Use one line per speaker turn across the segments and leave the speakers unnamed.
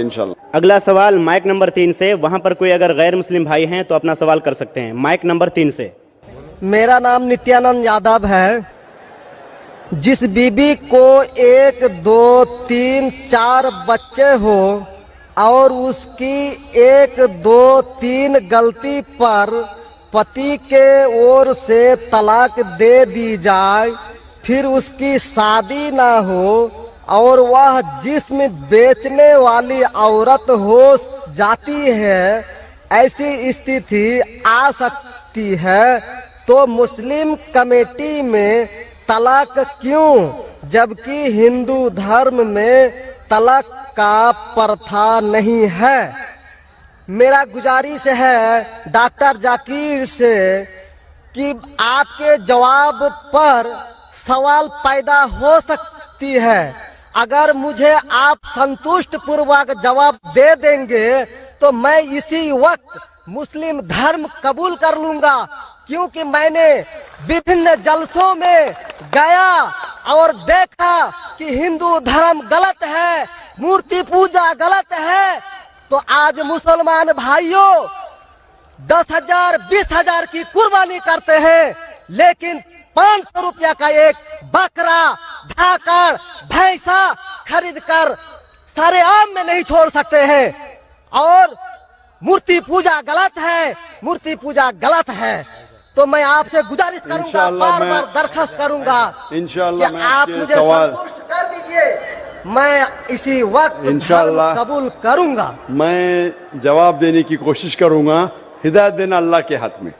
इंशाल्लाह।
अगला सवाल माइक नंबर 3 से, वहां पर कोई अगर गैर मुस्लिम भाई हैं तो अपना सवाल कर सकते हैं। माइक नंबर 3 से।
मेरा नाम नित्यानंद यादव है। जिस बीबी को 1, 2, 3, 4 बच्चे हो और उसकी 1, 2, 3 गलती पर पति के ओर से तलाक दे दी जाए, फिर उसकी शादी ना हो और वह जिस्म बेचने वाली औरत हो जाती है, ऐसी स्थिति आ सकती है, तो मुस्लिम कमेटी में तलाक क्यों, जबकि हिंदू धर्म में तलाक का प्रथा नहीं है। मेरा गुजारिश है डॉक्टर जाकिर से कि आपके जवाब पर सवाल पैदा हो सकती है। अगर मुझे आप संतुष्ट पूर्वक जवाब दे देंगे तो मैं इसी वक्त मुस्लिम धर्म कबूल कर लूंगा, क्योंकि मैंने विभिन्न जलसों में गया और देखा कि हिंदू धर्म गलत है, मूर्ति पूजा गलत है। तो आज मुसलमान भाइयों 10,000 20,000 की कुर्बानी करते हैं, लेकिन 500 रुपया का एक बकरा, धाकड़, भैंसा खरीद कर सारे आम में नहीं छोड़ सकते हैं। और मूर्ति पूजा गलत है, मूर्ति पूजा गलत है। तो मैं आपसे गुजारिश करूंगा, बार बार दरखास्त करूंगा
इंशाल्लाह
कि आप मुझे संतुष्ट कर दीजिए। मैं इसी वक्त
इंशाल्लाह
कबूल करूंगा।
मैं जवाब देने की कोशिश करूंगा। हिदायत देना अल्लाह के हाथ में,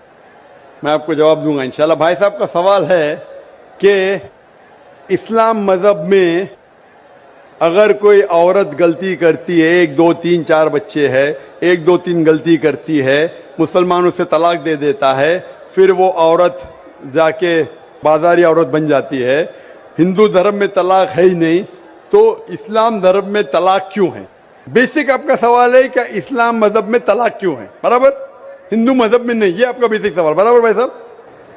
मैं आपको जवाब दूंगा इंशाल्लाह। भाई साहब का सवाल है कि इस्लाम मजहब में अगर कोई औरत गलती करती है, 1, 2, 3, 4 बच्चे है, 1, 2, 3 गलती करती है, मुसलमान उसे तलाक दे देता है, फिर वो औरत जाके बाजारी औरत बन जाती है। हिंदू धर्म में तलाक है ही नहीं, तो इस्लाम धर्म में तलाक क्यों है? बेसिक आपका सवाल है कि इस्लाम मजहब में तलाक क्यों है, बराबर? हिंदू मजहब में नहीं, ये आपका बेसिक सवाल, बराबर भाई साहब?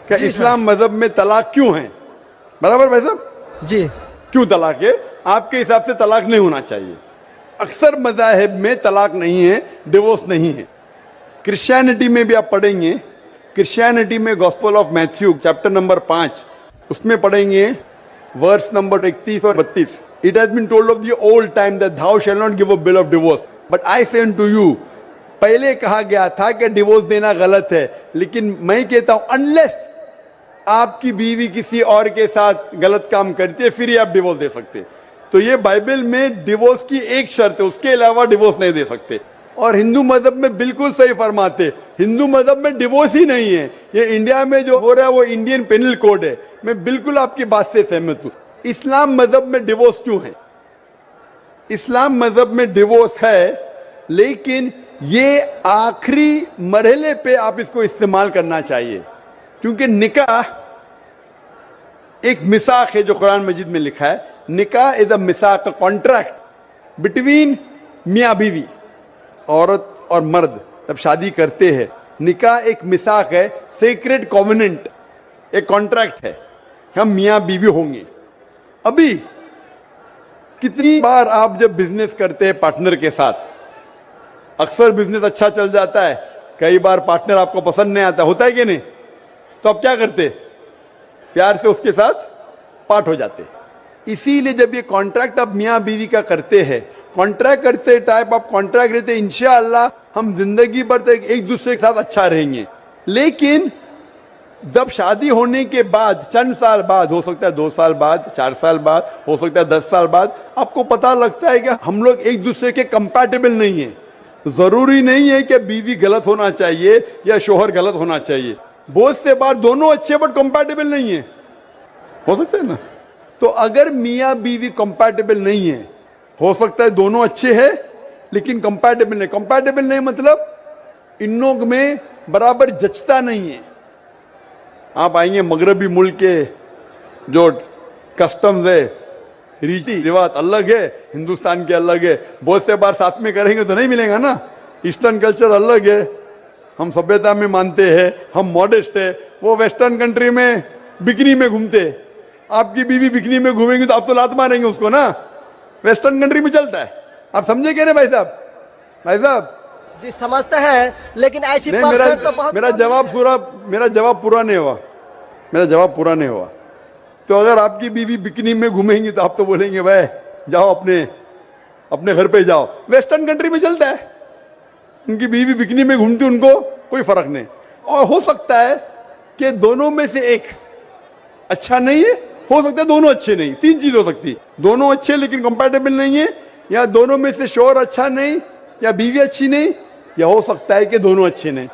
क्या इस्लाम मजहब में तलाक क्यों है, बराबर भाई साहब?
जी।
क्यों तलाक है? आपके हिसाब से तलाक नहीं होना चाहिए। अक्सर मज़ाहिब में तलाक नहीं है, डिवोर्स नहीं है। क्रिश्चियनिटी में भी आप पढ़ेंगे, क्रिश्चियनिटी में gospel of Matthew chapter number 5 उसमें पढ़ेंगे वर्स नंबर 31 और 32। It has been told of the old time that thou shall not give a bill of divorce, but I say unto you, पहले कहा गया था कि डिवोर्स देना गलत है, लेकिन मैं कहता हूं अनलेस आपकी बीवी किसी और के साथ गलत काम करती है फिर ही आप डिवोर्स दे सकते। तो ये बाइबल में डिवोर्स की एक शर्त है, उसके अलावा डिवोर्स नहीं दे सकते। और हिंदू मजहब में बिल्कुल सही फरमाते, हिंदू मजहब में डिवोर्स ही नहीं है। ये इंडिया में जो हो रहा है वो इंडियन पेनल कोड है। मैं बिल्कुल आपकी बात से सहमत हूं। इस्लाम मजहब में डिवोर्स क्यों है? इस्लाम मजहब में डिवोर्स है, लेकिन ये आखिरी मरहले पे आप इसको इस्तेमाल करना चाहिए, क्योंकि निकाह एक मिसाक है जो कुरान मजीद में लिखा है। निकाह इज अ मिसाक, अ कॉन्ट्रैक्ट बिटवीन मियाँ बीवी, औरत और मर्द जब शादी करते हैं। निकाह एक मिसाक है, सेक्रेट कॉवेनेंट, एक कॉन्ट्रैक्ट है, हम मियाँ बीवी होंगे। अभी कितनी बार आप जब बिजनेस करते हैं पार्टनर के साथ, अक्सर बिजनेस अच्छा चल जाता है, कई बार पार्टनर आपको पसंद नहीं आता, होता है कि नहीं? तो आप क्या करते? प्यार से उसके साथ पार्ट हो जाते। इसीलिए जब ये कॉन्ट्रैक्ट आप मियाँ बीवी का करते हैं, कॉन्ट्रैक्ट करते टाइप आप कॉन्ट्रैक्ट रहते, इंशाअल्लाह हम जिंदगी भर तक एक दूसरे के साथ अच्छा रहेंगे। लेकिन जब शादी होने के बाद चंद साल बाद, हो सकता है 2 साल बाद, 4 साल बाद, हो सकता है 10 साल बाद, आपको पता लगता है कि हम लोग एक दूसरे के कंपैटिबल नहीं है। जरूरी नहीं है कि बीवी गलत होना चाहिए या शोहर गलत होना चाहिए, बहुत से बार दोनों अच्छे बट कंपैटिबल नहीं है, हो सकता है ना? तो अगर मियाँ बीवी कंपैटिबल नहीं है, हो सकता है दोनों अच्छे हैं लेकिन कंपैटिबल नहीं। कंपैटिबल नहीं मतलब इन लोग में बराबर जचता नहीं है। आप आएंगे मगरबी मुल्क के जो कस्टम्स है, रीति रिवाज अलग है, हिंदुस्तान के अलग है। बहुत से बार साथ में करेंगे तो नहीं मिलेगा ना। ईस्टर्न कल्चर अलग है, हम सभ्यता में मानते हैं, हम मॉडेस्ट है। वो वेस्टर्न कंट्री में बिकनी में घूमते, आपकी बीवी बिकनी में घूमेंगे तो आप तो लात मारेंगे उसको ना, वेस्टर्न कंट्री में चलता है। आप समझे क्या नहीं भाई साहब? भाई साहब
जी समझते हैं, लेकिन ऐसी
नहीं,
परसेंट तो बहुत
मेरा
कम
जवाब
है।
पूरा मेरा जवाब पूरा नहीं हुआ। मेरा जवाब पूरा नहीं हुआ। तो अगर आपकी बीवी बिकनी में घूमेंगी तो आप तो बोलेंगे भाई जाओ अपने अपने घर पे जाओ। वेस्टर्न कंट्री में चलता है, उनकी बीवी बिकनी में घूमती, उनको कोई फर्क नहीं। और हो सकता है कि दोनों में से एक अच्छा नहीं है, हो सकता है दोनों अच्छे नहीं, तीन चीज हो सकती, दोनों अच्छे लेकिन कंपैटिबल नहीं है, या दोनों में से शोहर अच्छा नहीं, या बीवी अच्छी नहीं, या हो सकता है कि दोनों अच्छे नहीं।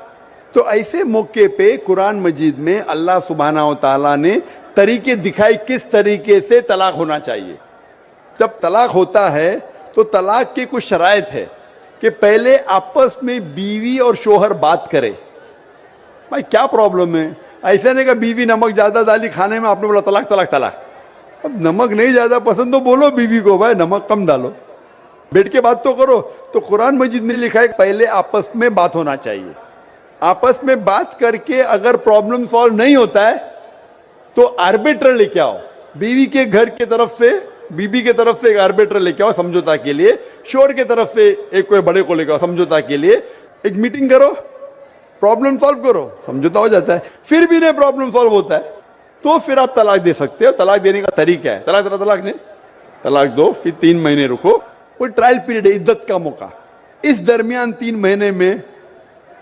तो ऐसे मौके पे कुरान मजीद में अल्लाह सुब्हानहू व तआला ने तरीके दिखाए किस तरीके से तलाक होना चाहिए। जब तलाक होता है तो तलाक की कुछ शराइत है कि पहले आपस में बीवी और शोहर बात करे, भाई क्या प्रॉब्लम है। ऐसा नहीं कि बीवी नमक ज्यादा डाली खाने में, आपने बोला तलाक तलाक तलाक। अब नमक नहीं ज्यादा पसंद तो बोलो बीवी को भाई नमक कम डालो, बैठ के बात तो करो। तो कुरान मजीद में लिखा है पहले आपस में बात होना चाहिए। आपस में बात करके अगर प्रॉब्लम सॉल्व नहीं होता है तो आर्बिट्रर लेके आओ, बीवी के घर के तरफ से, बीबी के तरफ से एक आर्बिट्रर लेके आओ समझौता के लिए, शोहर के तरफ से एक कोई बड़े को लेके आओ समझौता के लिए, एक मीटिंग करो, प्रॉब्लम सॉल्व करो, समझौता हो जाता है। फिर भी नहीं प्रॉब्लम सॉल्व होता है तो फिर आप तलाक दे सकते हो। तलाक देने का तरीका है, तलाक नहीं, तलाक दो, फिर 3 महीने रुको, कोई ट्रायल पीरियड है, इद्दत का मौका। इस दरमियान 3 महीने में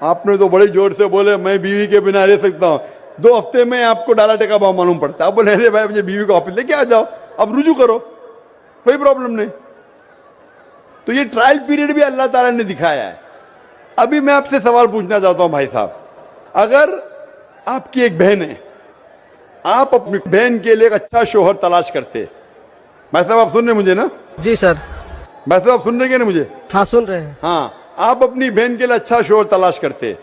आपने तो बड़े जोर से बोले मैं बीवी के बिना रह सकता हूं, 2 हफ्ते में आपको डाला टेका भाव मालूम पड़ता है। आप बोले अरे भाई मुझे बीवी को ऑफिस लेके आ जाओ, अब रुजू करो, कोई प्रॉब्लम नहीं। तो ये ट्रायल पीरियड भी अल्लाह ताला ने दिखाया है। अभी मैं आपसे सवाल पूछना चाहता हूं भाई साहब, अगर आपकी एक बहन है, आप अपनी बहन के लिए एक अच्छा शोहर तलाश करते, भाई साहब आप सुन रहे मुझे ना?
जी सर।
भाई साहब आप सुन रहे क्या ना मुझे?
हाँ सुन रहे हैं।
हाँ, आप अपनी बहन के लिए अच्छा शोहर तलाश करते,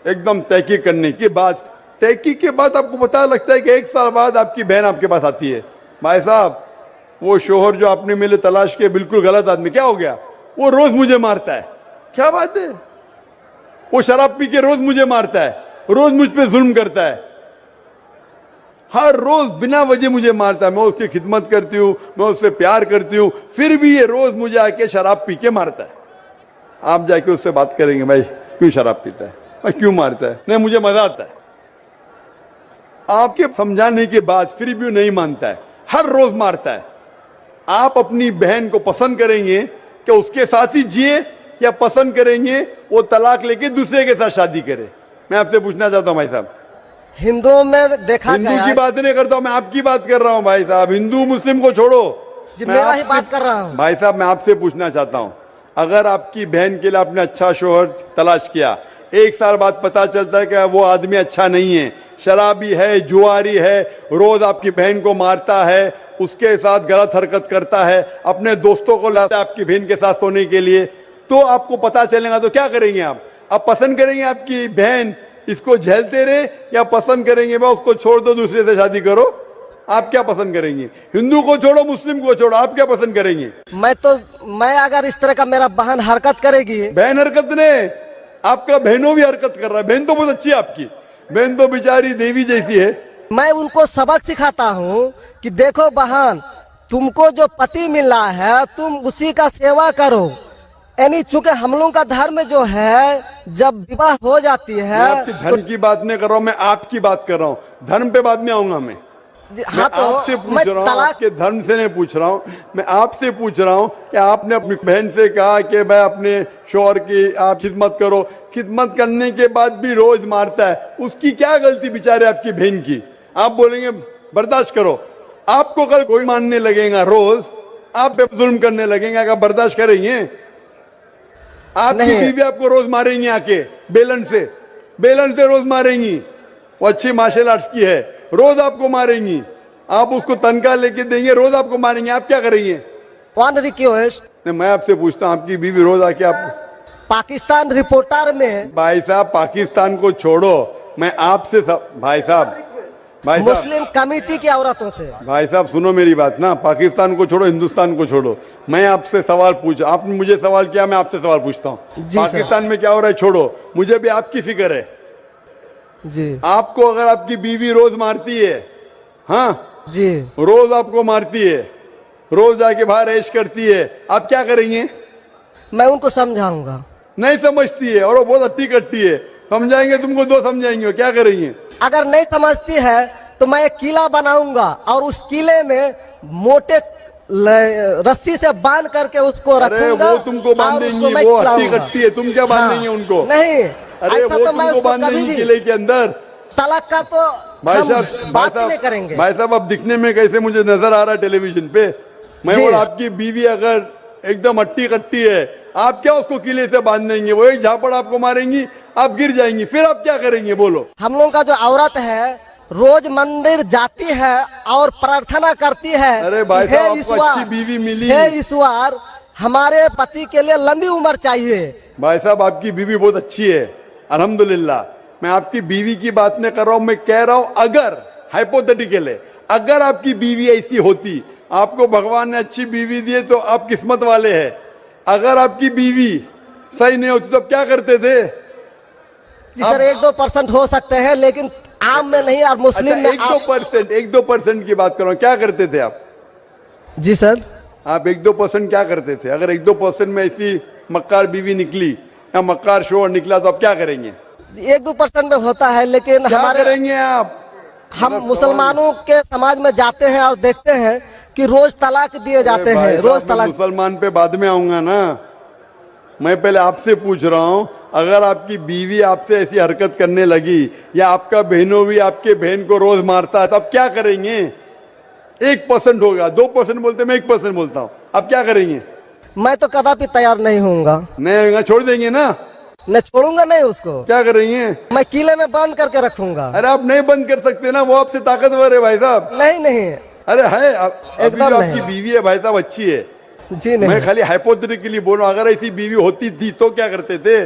एकदम तहकीक करने के बाद, तहकीक के बाद आपको पता लगता है कि 1 साल बाद आपकी बहन आपके पास आती है, भाई साहब वो शोहर जो आपने मेरे तलाश किया बिल्कुल गलत आदमी, क्या हो गया, वो रोज मुझे मारता है। क्या बात है, वो शराब पी के रोज मुझे मारता है, रोज मुझ पे जुल्म करता है, हर रोज बिना वजह मुझे मारता है। मैं उसकी खिदमत करती हूं, मैं उससे प्यार करती हूं, फिर भी ये रोज मुझे आके शराब पी के मारता है। आप जाके उससे बात करेंगे भाई क्यों शराब पीता है, भाई क्यों मारता है? नहीं मुझे मजा आता है। आपके समझाने के बाद फिर भी नहीं मानता है, हर रोज मारता है। आप अपनी बहन को पसंद करेंगे कि उसके साथ ही जिए, या पसंद करेंगे वो तलाक लेके दूसरे के साथ शादी करे? मैं आपसे पूछना चाहता हूं भाई साहब।
हिंदुओं में देखा
हिंदू
गया
की
है।
बात नहीं करता हूं, मैं आपकी बात कर रहा हूं भाई साहब। हिंदू मुस्लिम को छोड़ो,
जी
मैं
मेरा ही
आपसे-
बात कर रहा हूँ।
भाई साहब मैं आपसे पूछना चाहता हूं, अगर आपकी बहन के लिए आपने अच्छा शोहर तलाश किया, 1 साल बाद पता चलता है कि वो आदमी अच्छा नहीं है, शराबी है, जुआरी है, रोज आपकी बहन को मारता है, उसके साथ गलत हरकत करता है, अपने दोस्तों को लाता है आपकी बहन के साथ सोने के लिए, तो आपको पता चलेगा तो क्या करेंगे आप पसंद करेंगे आपकी बहन इसको झेलते रहे, या पसंद करेंगे भाई उसको छोड़ दो दूसरे से शादी करो? आप क्या पसंद करेंगे? हिंदू को छोड़ो मुस्लिम को छोड़ो, आप क्या पसंद करेंगे?
मैं अगर इस तरह का मेरा बहन हरकत करेगी,
बहन हरकत ने, आपका बहनों भी हरकत कर रहा है। बहन तो बहुत अच्छी है आपकी, बहन तो बेचारी देवी जैसी है।
मैं उनको सबक सिखाता हूँ कि देखो बहन, तुमको जो पति मिल रहा है तुम उसी का सेवा करो। यानी चूंकि हम लोगों का धर्म जो है, जब विवाह हो जाती
मैं
है
आपके धर्म की बात नहीं कर रहा हूं, मैं आपकी बात कर रहा हूं। धर्म पे बाद में आऊंगा मैं
हाँ तो
आपसे पूछ
मैं
रहा हूं,
तलाक
आपके धर्म से नहीं पूछ रहा हूं, मैं आपसे पूछ रहा हूं कि आपने अपनी बहन से कहा कि भाई अपने शौहर की आप खिदमत करो, खिदमत करने के बाद भी रोज मारता है, उसकी क्या गलती बेचारे आपकी बहन की? आप बोलेंगे बर्दाश्त करो, आपको कल कोई मानने लगेगा, रोज आप पे जुल्म करने लगेंगे, अगर बर्दाश्त करेंगे? आपकी
नहीं।
बीवी आपको रोज मारेंगी आके बेलन से रोज मारेंगी। वो अच्छी मार्शल आर्ट्स की है, रोज आपको मारेंगी, आप उसको तनख्वाह लेके देंगे, रोज आपको मारेंगे, आप क्या करेंगे?
वन रिक्वेस्ट,
मैं आपसे पूछता हूं, आपकी बीवी रोज आके आप,
पाकिस्तान रिपोर्टर में
भाई साहब पाकिस्तान को छोड़ो, मैं आपसे भाई साहब
मुस्लिम कमेटी की औरतों से,
भाई साहब सुनो मेरी बात ना, पाकिस्तान को छोड़ो, हिंदुस्तान को छोड़ो, मैं आपसे सवाल पूछा, आपने मुझे सवाल किया, मैं आपसे सवाल पूछता हूँ।
जी
पाकिस्तान में क्या हो रहा है छोड़ो, मुझे भी आपकी फिक्र है।
जी
आपको अगर आपकी बीवी रोज मारती है, हाँ
जी,
रोज आपको मारती है, रोज जाके बाहर ऐश करती है, आप क्या करेंगे?
मैं उनको समझाऊंगा।
नहीं समझती है और वो बहुत अट्टी कट्टी है। समझाएंगे तुमको, दो समझाएंगे, क्या करेंगे?
अगर नहीं समझती है तो मैं एक किला बनाऊंगा और उस किले में मोटे रस्सी से बांध करके उसको
अरे
रखूंगा।
वो तुमको बांध
और
देंगी,
उसको मैं
वो अट्टी
खिलाऊंगा।
कट्टी है, तुम क्या बांधेंगे
हाँ,
उनको?
नहीं,
अरे
ऐसा
वो
तो मैं
तुमको
उसको
बांध
कभी
देंगी
भी
किले के अंदर।
तलाक का तो
भाई
हम
साहब,
बात ही नहीं करेंगे।
भाई साहब, अब दिखने में कैसे मुझे नजर आ रहा है टेलीविजन पे? मैं
जी।
बोला आपकी बीवी अगर एकदम अट्टी कट्टी है, आप क्या उसको किले से बांध देंगे? वो एक झापड़ आपको मारेंगी, आप गिर जाएंगी, फिर आप क्या करेंगे बोलो?
हम लोग का जो औरत है रोज मंदिर जाती है और प्रार्थना करती है।
अरे भाई
हे
साहब, आपको
ईश्वर,
अच्छी बीवी मिली।
हे ईश्वर, हमारे पति के लिए लंबी उम्र चाहिए।
भाई साहब, आपकी बीवी बहुत अच्छी है, अल्हम्दुलिल्लाह। मैं आपकी बीवी की बात नहीं कर रहा हूं, मैं कह रहा हूं अगर हाइपोथेटिकल है, अगर आपकी बीवी ऐसी होती, आपको भगवान ने अच्छी बीवी दी है तो आप किस्मत वाले हैं। अगर आपकी बीवी सही नहीं होती तो आप क्या करते थे?
जी सर, 1-2% हो सकते हैं, लेकिन आम में नहीं और मुस्लिम
अच्छा,
में आप...
1-2% की बात करो, क्या करते थे आप?
जी सर,
आप 1-2% क्या करते थे? अगर 1-2% में ऐसी मक्कार बीवी निकली या मक्कार शोहर निकला तो आप क्या करेंगे?
1-2% में होता है, लेकिन
क्या
हमारे
करेंगे आप?
हम मुसलमानों के समाज में जाते हैं और देखते हैं कि रोज तलाक दिए जाते
अरे भाई
हैं,
साहब,
रोज
मैं
तलाक।
मुसलमान पे बाद में आऊंगा ना। मैं पहले आपसे पूछ रहा हूं, अगर आपकी बीवी आपसे ऐसी हरकत करने लगी या आपका बहनों भी आपके बहन को रोज मारता है तो आप क्या करेंगे? 1% होगा, 2% बोलते, मैं 1% बोलता हूं, आप क्या करेंगे?
मैं तो कदापि तैयार नहीं होऊंगा।
नहीं होगा, छोड़ देंगे ना?
मैं छोड़ूंगा नहीं उसको,
क्या करेंगे?
मैं किले में बंद करके रखूंगा।
अरे आप नहीं बंद कर सकते ना, वो आपसे ताकतवर है भाई साहब।
नहीं नहीं,
अरे है, अभी
एकदम
जो
नहीं।
आपकी बीवी है भाई साहब अच्छी है।
जी नहीं,
मैं खाली हाइपोथेटिकली बोल रहा हूं, अगर ऐसी बीवी होती थी तो क्या करते थे?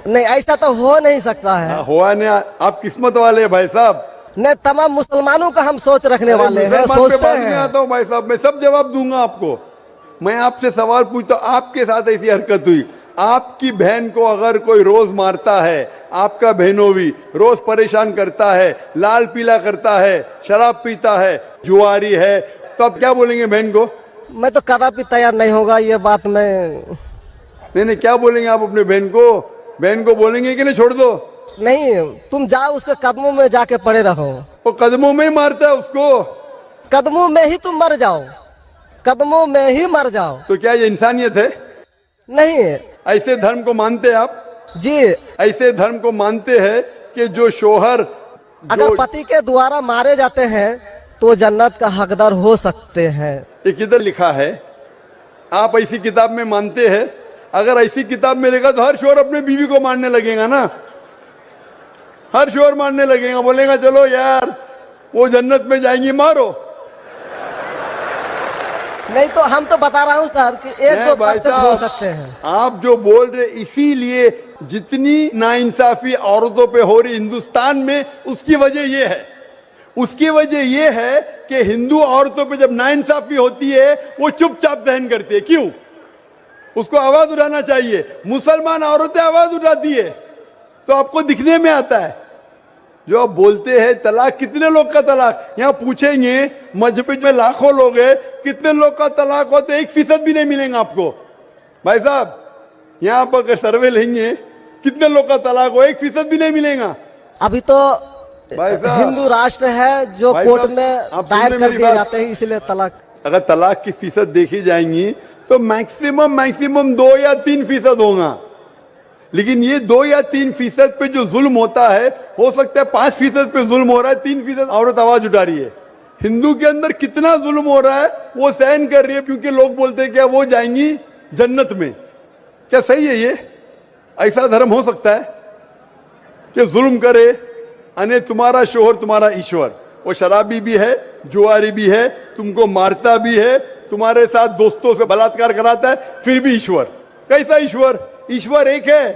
नहीं ऐसा तो हो नहीं सकता है।
हुआ नहीं, आप किस्मत वाले हैं भाई साहब।
नहीं, तमाम मुसलमानों का हम सोच रखने वाले हैं,
मुसलमान पे
सोचते
बाद में
हैं।
आता हूं भाई साहब, मैं सब जवाब दूंगा आपको। मैं आपसे सवाल पूछता हूं, आपके साथ ऐसी हरकत हुई, आपकी बहन को अगर कोई रोज मारता है, आपका बहनों भी रोज परेशान करता है, लाल पीला करता है, शराब पीता है, जुआरी है, तो आप क्या बोलेंगे बहन को?
मैं तो कदापि तैयार नहीं होगा, ये बात मैं
नहीं, क्या बोलेंगे आप अपने बहन को? बहन को बोलेंगे कि नहीं छोड़ दो?
नहीं। तुम जाओ उसके कदमों में जाके पड़े रहो,
वो कदमों में ही मारता है उसको।
कदमों में ही तुम मर जाओ, कदमों में ही मर जाओ।
तो क्या ये इंसानियत है?
नहीं
ऐसे धर्म को मानते हैं आप?
जी,
ऐसे धर्म को मानते हैं कि जो शोहर
अगर पति के द्वारा मारे जाते हैं तो जन्नत का हकदार हो सकते हैं।
ये किधर लिखा है? आप ऐसी किताब में मानते हैं? अगर ऐसी किताब में लिखा तो हर शोहर अपने बीवी को मारने लगेगा ना, हर शोहर मारने लगेगा, बोलेगा चलो यार वो जन्नत में जाएंगी, मारो।
नहीं तो हम तो बता रहा हूँ सर कि
नहीं
1-2%
साहब,
हो सकते हैं।
आप जो बोल रहे, इसीलिए जितनी नाइंसाफी औरतों पे हो रही हिंदुस्तान में, उसकी वजह ये है, उसकी वजह ये है कि हिंदू औरतों पे जब नाइंसाफी होती है वो चुपचाप सहन करती है। क्यों? उसको आवाज उठाना चाहिए। मुसलमान औरतें आवाज उठाती है तो आपको दिखने में आता है। जो आप बोलते हैं तलाक, कितने लोग का तलाक? यहाँ पूछेंगे मजहब में लाखों लोग हैं, कितने लोग का तलाक हो तो 1% भी नहीं मिलेगा आपको। भाई साहब, यहाँ पर अगर सर्वे लेंगे कितने लोग का तलाक हो, 1% भी नहीं मिलेगा।
अभी तो
भाई साहब,
हिंदू राष्ट्र है जो
भाई
कोर्ट
साहब,
में
आप
दायर
सुन रहे
कर
मेरी
दिए
बात?
जाते हैं, इसलिए तलाक।
अगर तलाक की फीसद देखी जाएंगी तो मैक्सिमम 2 या 3% होगा, लेकिन ये 2 या 3% पे जो जुल्म होता है, हो सकता है 5% पे जुल्म हो रहा है, 3% औरत आवाज उठा रही है। हिंदू के अंदर कितना जुल्म हो रहा है वो सहन कर रही है, क्योंकि लोग बोलते हैं क्या वो जाएंगी जन्नत में। क्या सही है ये? ऐसा धर्म हो सकता है कि जुल्म करे? अने तुम्हारा शोहर तुम्हारा ईश्वर, वो शराबी भी है, जुआरी भी है, तुमको मारता भी है, तुम्हारे साथ दोस्तों से बलात्कार कराता है, फिर भी ईश्वर। कैसा ईश्वर? ईश्वर एक है,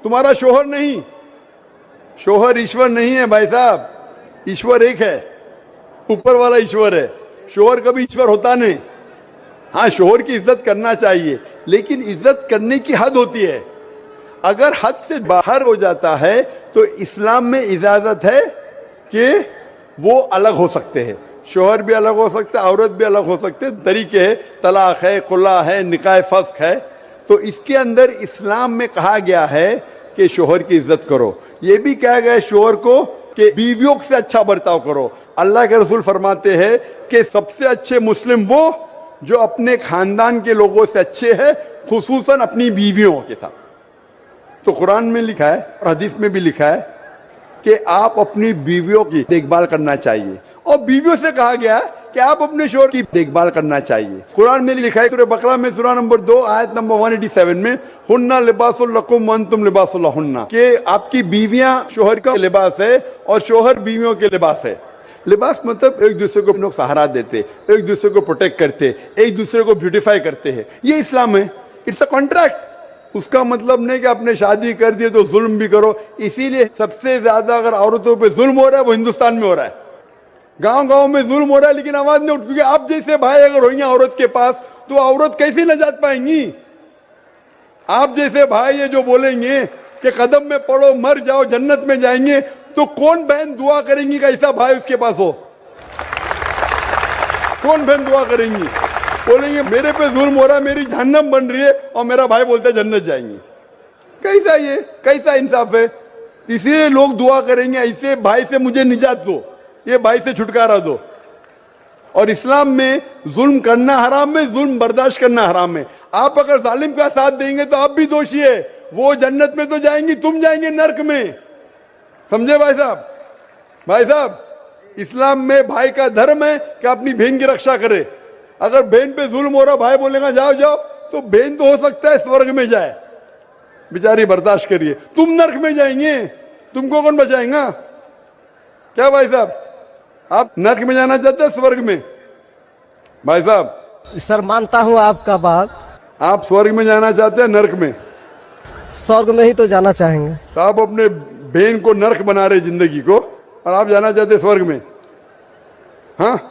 तुम्हारा शोहर नहीं। शोहर ईश्वर नहीं है भाई साहब, ईश्वर एक है, ऊपर वाला ईश्वर है। शोहर कभी ईश्वर होता नहीं। हाँ, शोहर की इज्जत करना चाहिए, लेकिन इज्जत करने की हद होती है। अगर हद से बाहर हो जाता है तो इस्लाम में इजाजत है कि वो अलग हो सकते हैं। शोहर भी अलग हो सकते हैं, औरत भी अलग हो सकते हैं, तरीके है, तलाक है, खुला है, निकाह फस्क है, तो इसके अंदर इस्लाम में कहा गया है कि शोहर की इज्जत करो। ये भी कहा गया है शोहर को कि बीवियों से अच्छा बर्ताव करो। अल्लाह के रसूल फरमाते हैं कि सबसे अच्छे मुस्लिम वो जो अपने खानदान के लोगों से अच्छे हैं, खुसूसन अपनी बीवियों के साथ। तो कुरान में लिखा है और हदीस में भी लिखा है कि आप अपनी बीवियों की देखभाल करना चाहिए, और बीवियों से कहा गया है कि आप अपने शोहर की देखभाल करना चाहिए। कुरान में लिखा है सूरह बकरा में सूरह नंबर 2 आयत नंबर 187 में, हुन्ना लिबासुल लकुम व अंतुम लिबासुल लहुन्ना, कि आपकी बीवियां शोहर का लिबास है और शोहर बीवियों के लिबास है। लिबास मतलब एक दूसरे को लोग सहारा देते, एक दूसरे को प्रोटेक्ट करते, एक दूसरे को ब्यूटीफाई करते हैं, ये इस्लाम है। It's a contract. उसका मतलब नहीं कि आपने शादी कर दी तो जुल्म भी करो। इसीलिए सबसे ज्यादा अगर औरतों पे जुल्म हो रहा है वो हिंदुस्तान में हो रहा है। गांव गांव में जुल्म हो रहा है लेकिन आवाज नहीं उठ, क्योंकि आप जैसे भाई अगर होंगे औरत के पास तो औरत कैसे नजात पाएंगी। आप जैसे भाई ये जो बोलेंगे कि कदम में पड़ो मर जाओ जन्नत में जाएंगे, तो कौन बहन दुआ करेंगी कि ऐसा भाई उसके पास हो? कौन बहन दुआ करेंगी? बोलेंगे मेरे पे जुल्म हो रहा है, मेरी जहन्नम बन रही है, और मेरा भाई बोलता है जन्नत जाएंगे। कैसा ये, कैसा इंसाफ है? इसलिए लोग दुआ करेंगे ऐसे भाई से मुझे निजात दो, ये भाई से छुटकारा दो। और इस्लाम में जुल्म करना हराम है, जुल्म बर्दाश्त करना हराम है। आप अगर जालिम का साथ देंगे तो आप भी दोषी है। वो जन्नत में तो जाएंगी, तुम जाएंगे नर्क में। समझे भाई साहब? भाई साहब, इस्लाम में भाई का धर्म है कि अपनी बहन की रक्षा करे। अगर बहन पे जुल्म हो रहा, भाई बोलेगा जाओ जाओ, तो बहन तो हो सकता है स्वर्ग में जाए, बेचारी बर्दाश्त करिए। तुम नर्क में जाएंगे, तुमको कौन बचाएगा? क्या भाई साहब, आप नर्क में जाना चाहते हैं स्वर्ग में? भाई साहब,
सर मानता हूँ आपका बात।
आप स्वर्ग में जाना चाहते हैं नर्क में?
स्वर्ग में ही तो जाना चाहेंगे।
तो आप अपने बहन को नर्क बना रहे जिंदगी को, और आप जाना चाहते स्वर्ग में? हाँ,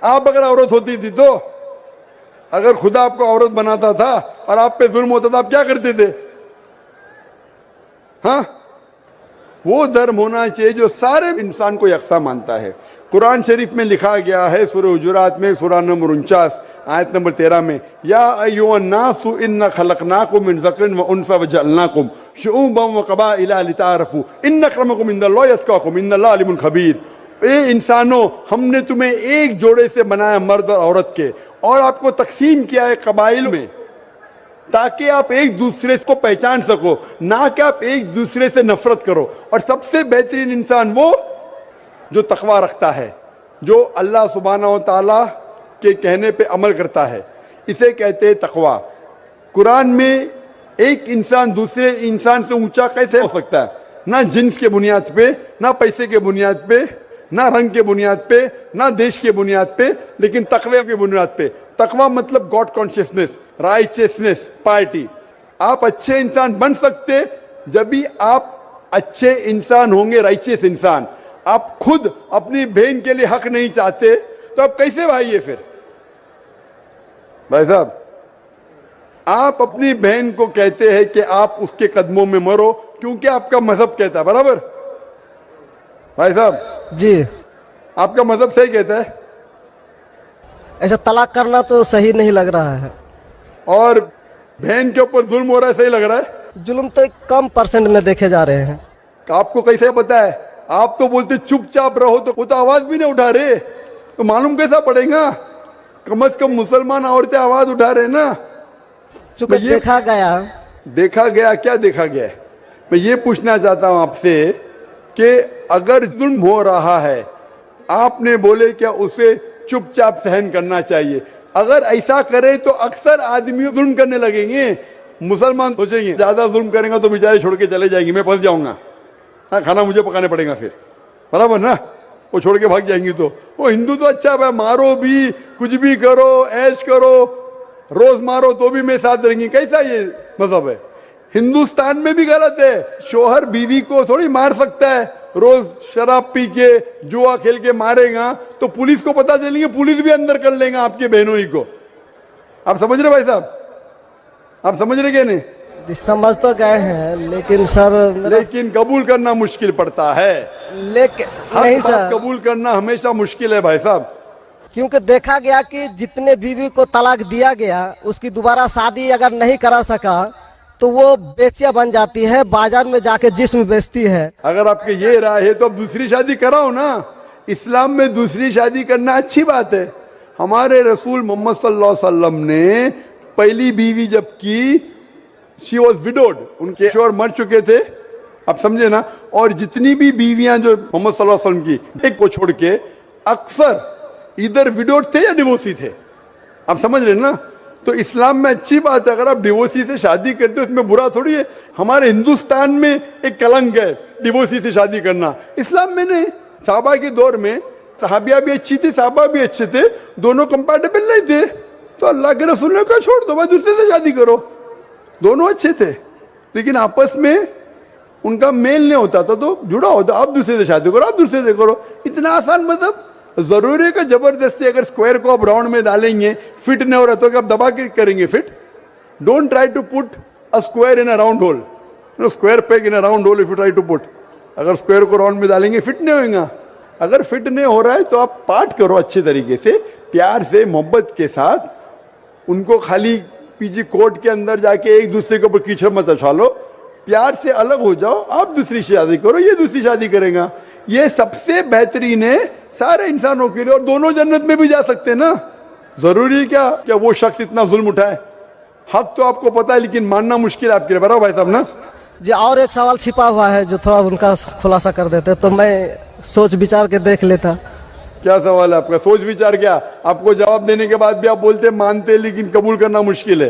आप अगर औरत होती थी तो, अगर खुदा आपको औरत बनाता था और आप पे जुल्म होता था, आप क्या करते थे? हाँ, वो धर्म होना चाहिए जो सारे इंसान को यकसा मानता है। कुरान शरीफ में लिखा गया है सूरह हुजुरात में सूरह नंबर 49 आयत नंबर 13 में, या अय्युहन्नासु इन्ना खलकनाकुम मिन ज़करिन व उन्सा व जअलनाकुम शुऊबन व क़बाइला लिताअरफू इन्न अक्रमकुम इंदल्लाहि अत्क़ाकुम इन्नल्लाह अलीमुन खबीर। ए इंसानों, हमने तुम्हें एक जोड़े से बनाया मर्द और औरत के, और आपको तकसीम किया है कबाइल में, ताकि आप एक दूसरे को पहचान सको, ना कि आप एक दूसरे से नफरत करो। और सबसे बेहतरीन इंसान वो जो तकवा रखता है, जो अल्लाह सुब्हानहू व तआला के कहने पे अमल करता है, इसे कहते हैं तकवा। कुरान में एक इंसान दूसरे इंसान से ऊंचा कैसे हो सकता है? ना जिन्स के बुनियाद पे, ना पैसे के बुनियाद पे, ना रंग के बुनियाद पे, ना देश के बुनियाद पे, लेकिन तकवे के बुनियाद पे। तकवा मतलब गॉड कॉन्शियसनेस, राइचियसनेस, पार्टी। आप अच्छे इंसान बन सकते जब भी आप अच्छे इंसान होंगे, राइचियस इंसान। आप खुद अपनी बहन के लिए हक नहीं चाहते तो आप कैसे भाई है फिर? भाई साहब, आप अपनी बहन को कहते हैं कि आप उसके कदमों में मरो क्योंकि आपका मजहब कहता है, बराबर? भाई साहब
जी,
आपका मजहब सही कहता है।
ऐसा तलाक करना तो सही नहीं लग रहा है।
और बहन के ऊपर जुल्म हो रहा है, सही लग रहा है?
जुल्म तो कम परसेंट में देखे जा रहे हैं।
आपको कैसे पता है? आप तो बोलते चुपचाप रहो, तो वो तो आवाज भी नहीं उठा रहे, तो मालूम कैसा पड़ेगा? कम से कम मुसलमान औरतें आवाज उठा रहे ना।
चूंकि देखा गया, क्या देखा गया है? मैं ये पूछना चाहता हूं आपसे कि अगर जुल्म हो रहा है, आपने बोले क्या उसे चुपचाप सहन करना चाहिए? अगर ऐसा करे तो अक्सर आदमी जुल्म करने लगेंगे। मुसलमान सोचेंगे ज्यादा जुल्म करेंगे तो बेचारे छोड़ के चले जाएंगे, मैं फंस जाऊंगा, हाँ खाना मुझे पकाने पड़ेगा फिर, बराबर ना? वो छोड़ के भाग जाएंगी। तो वो हिंदू तो अच्छा है, मारो भी, कुछ भी करो, ऐश करो, रोज मारो तो भी मैं साथ रहेंगी। कैसा ये मजहब है? हिंदुस्तान में भी गलत है। शोहर बीवी को थोड़ी मार सकता है। रोज शराब पी के जुआ खेल के मारेगा तो पुलिस को पता चलेंगे, पुलिस भी अंदर कर लेगा आपके बहनों ही को। आप समझ रहे भाई साहब? आप समझ रहे क्या? नहीं समझ तो गए हैं, लेकिन सर
लेकिन कबूल करना मुश्किल पड़ता है।
लेकिन नहीं सर,
कबूल करना हमेशा मुश्किल है भाई साहब।
क्योंकि देखा गया कि जितने बीवी को तलाक दिया गया उसकी दोबारा शादी अगर नहीं करा सका तो वो बेचिया बन जाती है, बाजार में जाके जिस्म बेचती है।
अगर आपके ये राय है तो अब दूसरी शादी कराओ ना। इस्लाम में दूसरी शादी करना अच्छी बात है। हमारे रसूल मोहम्मद सल्लल्लाहु अलैहि वसल्लम ने पहली बीवी जब की, शी वॉज विडोड, उनके शोहर मर चुके थे, आप समझे ना। और जितनी भी बीवियां जो मोहम्मद सल्लल्लाहु अलैहि वसल्लम की, एक को छोड़ के अक्सर इधर विडोड थे या डिवोर्सी थे, आप समझ रहे ना। तो इस्लाम में अच्छी बात है, अगर आप डिवोर्सी से शादी करते हो उसमें बुरा थोड़ी है। हमारे हिंदुस्तान में एक कलंक है डिवोर्सी से शादी करना, इस्लाम में नहीं। साहबा के दौर में सहाबिया भी अच्छी थी, साहबा भी अच्छे थे, दोनों कंपैटिबल नहीं थे, तो अल्लाह के रसूल ने कहा छोड़ दो भाई, दूसरे से शादी करो। दोनों अच्छे थे लेकिन आपस में उनका मेल नहीं होता था, तो जुड़ा होता, आप दूसरे से शादी करो, आप दूसरे से करो। इतना आसान मतलब जरूरी है कि जबरदस्ती अगर स्क्वायर को आप राउंड में डालेंगे, फिट नहीं हो रहा तो क्या आप दबा के करेंगे fit? Don't try to put a square in a round hole, square peg in a round hole if you try to put. अगर स्क्वायर को राउंड में डालेंगे फिट नहीं होगा। अगर फिट नहीं हो रहा है तो आप पार्ट करो अच्छे तरीके से, प्यार से, मोहब्बत के साथ। उनको खाली पीछे कोर्ट के अंदर जाके एक दूसरे के ऊपर कीचड़ मत उछालो, प्यार से अलग हो जाओ, आप दूसरी शादी करो, ये दूसरी शादी करेगा। ये सबसे बेहतरीन है सारे इंसानों के लिए, और दोनों जन्नत में भी जा सकते हैं ना। जरूरी क्या वो शख्स इतना जुल्म उठाए? हक तो आपको पता है लेकिन मानना मुश्किल है आपके लिए, बराबर भाई साहब ना
जी। और एक सवाल छिपा हुआ है जो थोड़ा उनका खुलासा कर देते तो मैं सोच विचार के देख लेता।
क्या सवाल है आपका? सोच विचार क्या? आपको जवाब देने के बाद भी आप बोलते मानते लेकिन कबूल करना मुश्किल है।